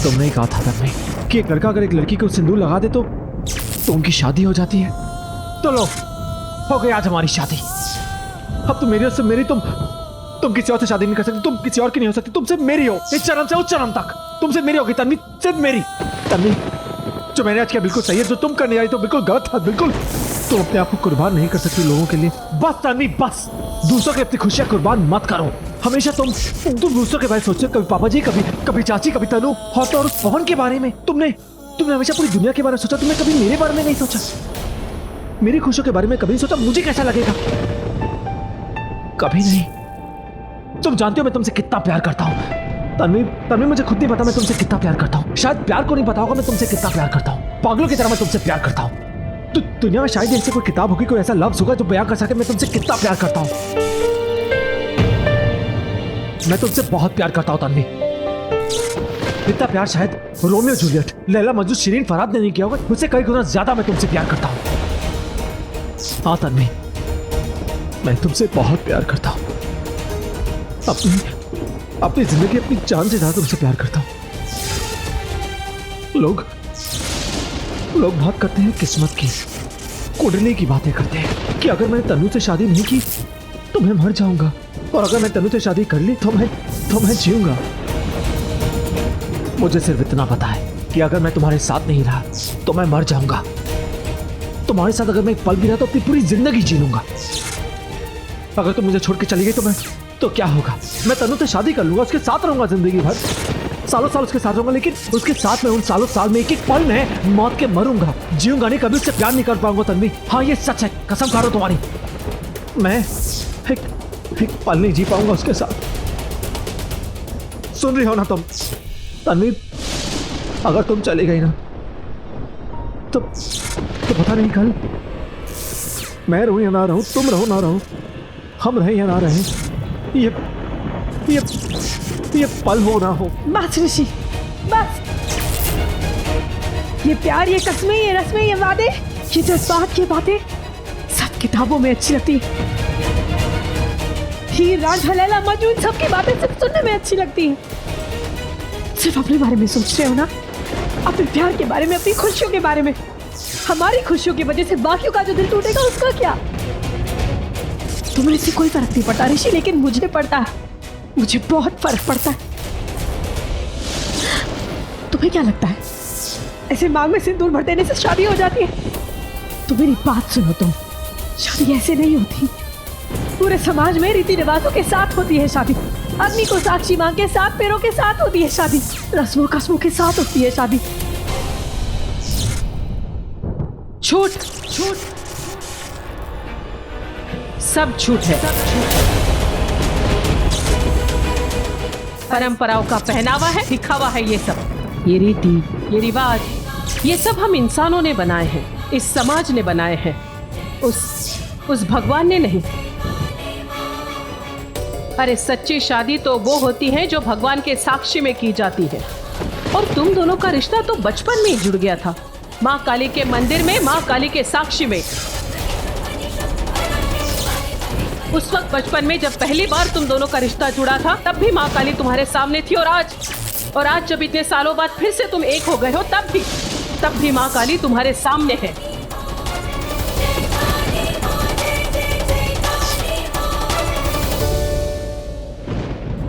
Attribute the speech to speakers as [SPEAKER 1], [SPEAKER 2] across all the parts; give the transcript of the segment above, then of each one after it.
[SPEAKER 1] तुमने ही कहा था तन्वी कि एक लड़का अगर एक लड़की को सिंदूर लगा दे तो उनकी शादी हो जाती है। तो लो, हो गई आज हमारी शादी। अब तुम मेरी से मेरी तुम किसी और से शादी नहीं कर सकती, तुम किसी और की नहीं हो सकती, तुम सिर्फ मेरी हो, इस चरम से उस चरम तक तुम सिर्फ मेरी होगी तन्वी, सिर्फ मेरी। तन्वी, जो मैंने आज किया बिल्कुल सही है, जो तुम करने आई तो बिल्कुल गलत था, बिल्कुल। तुम अपने आप को कुर्बान नहीं कर सकती लोगों के लिए। बस तन्वी, बस दूसरों की अपनी खुशियां कुर्बान मत करो। हमेशा तुम दूसरों के बारे में सोचते, कभी पापा जी, कभी चाची, कभी तनु, और तो उस पवन के बारे में। तुमने हमेशा पूरी दुनिया के बारे में सोचा, तुमने कभी मेरे बारे में नहीं सोचा, मेरी खुशियों के बारे में कभी नहीं सोचा, मुझे कैसा लगेगा, कभी नहीं। तुम जानते हो मैं तुमसे कितना प्यार करता हूँ तन्वी, मुझे खुद नहीं पता मैं तुमसे कितना प्यार करता हूँ। शायद प्यार को नहीं पता होगा मैं तुमसे कितना प्यार करता हूँ, पागलों की तरह मैं तुमसे प्यार करता हूँ। तो दुनिया में शायद ऐसी कोई किताब होगी, कोई ऐसा लफ्ज होगा जो बयां कर सके मैं तुमसे कितना प्यार करता हूँ। मैं तुमसे बहुत प्यार करता हूँ तन्वी, इतना प्यार शायद रोमियो जूलियट, लैला मजनू, शिरीन फरहाद ने नहीं किया होगा, मुझसे कई गुना ज्यादा मैं तुमसे प्यार करता हूँ। हाँ तन्वी, मैं तुमसे बहुत प्यार करता हूँ, अपनी जिंदगी, अपनी जान से ज्यादा तुमसे प्यार करता हूँ। लोग बात करते हैं किस्मत की, कुंडली की बातें करते हैं कि अगर मैंने तनु से शादी नहीं की तो मैं मर जाऊंगा, और अगर मैं तनु से शादी कर ली तो मैं जीऊंगा। मुझे सिर्फ इतना पता है कि अगर मैं तुम्हारे साथ नहीं रहा तो मैं मर जाऊंगा। तुम्हारे साथ अगर मैं एक पल भी रहा तो अपनी पूरी जिंदगी जी लूंगा। अगर तुम मुझे छोड़ के चली गई तो क्या होगा? मैं तनु से शादी कर लूंगा, उसके साथ रहूंगा जिंदगी भर, सालों साल उसके साथ रहूंगा, लेकिन उसके साथ में उन सालों साल में एक एक पल में मौत के मरूंगा, जीऊंगा नहीं, कभी उससे प्यार नहीं कर पाऊंगा तन्वी। हाँ ये सच है, कसम खा रहा हूं तुम्हारी, मैं एक पल नहीं जी पाऊंगा उसके साथ। सुन रही हो ना तुम तन्वी? अगर तुम चली गई ना तो पता नहीं कल मैं रहूं या ना रहूं, तुम रहो ना रहो, हम रहे या ना रहे, ये पल हो ना हो।
[SPEAKER 2] बस ऋषि, बस। ये प्यार, ये कस्में, ये रस्में, ये वादे, ये जज्बात, ये बातें सब किताबों में अच्छी लगती है। हीर, रांझा, लैला, मजनू, सबकी बातें सिर्फ सुनने में अच्छी लगती हैं। सिर्फ अपने बारे में सोच रहे हो ना, अपने प्यार के बारे में, अपनी खुशियों के बारे में। हमारी खुशियों की वजह से बाकियों का जो दिल टूटेगा उसका क्या? तुम्हें इससे कोई फर्क नहीं पड़ता ऋषि, लेकिन मुझे पड़ता है, मुझे बहुत फर्क पड़ता है। तुम्हें क्या लगता है ऐसे मांग में सिंदूर भर देने से शादी हो जाती है? तो मेरी बात सुनो तुम, शादी ऐसे नहीं होती। पूरे समाज में रीति रिवाजों के साथ होती है शादी, आदमी को साक्षी मांग के साथ पैरों के साथ होती है शादी, रस्मों कस्मों के साथ होती है शादी।
[SPEAKER 3] झूठ, झूठ, सब झूठ है। परंपराओं का पहनावा है, दिखावा है ये सब। ये रीति, ये रिवाज, ये सब हम इंसानों ने बनाए हैं, इस समाज ने बनाए हैं, उस भगवान ने नहीं। अरे सच्ची शादी तो वो होती है जो भगवान के साक्षी में की जाती है। और तुम दोनों का रिश्ता तो बचपन में ही जुड़ गया था, माँ काली के मंदिर में, माँ काली के साक्षी में। उस वक्त बचपन में जब पहली बार तुम दोनों का रिश्ता जुड़ा था तब भी माँ काली तुम्हारे सामने थी, और आज जब इतने सालों बाद फिर से तुम एक हो गए हो तब भी माँ काली तुम्हारे सामने है।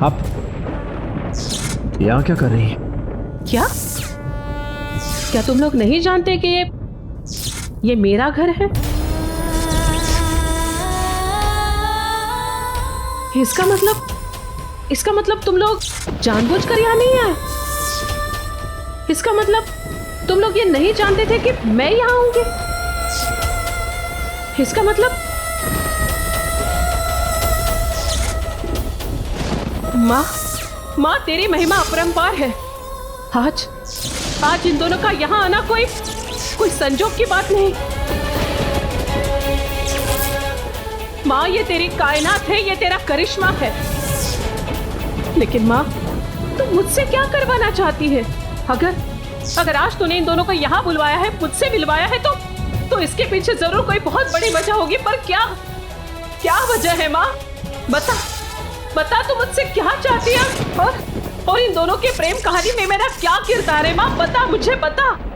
[SPEAKER 1] आप यहाँ क्या कर रही हैं?
[SPEAKER 3] क्या तुम लोग नहीं जानते कि ये मेरा घर है? इसका मतलब तुम लोग जानबूझकर यहाँ नहीं आए? इसका मतलब तुम लोग ये नहीं जानते थे कि मैं यहाँ आऊंगी? इसका मतलब माँ तेरी महिमा अपरंपार है। आज इन दोनों का यहाँ आना कोई संजोग की बात नहीं। माँ ये तेरी कायनात है, ये तेरा करिश्मा है। लेकिन माँ तुम मुझसे क्या करवाना चाहती है? अगर आज तूने इन दोनों को यहाँ बुलवाया है, मुझसे मिलवाया है तो इसके पीछे जरूर कोई बहुत बड़ी वजह होगी। पर क्या वजह है माँ? बता तू मुझसे क्या चाहती है? और इन दोनों के प्रेम कहानी में मेरा क्या किरदार है माँ? बता, मुझे बता।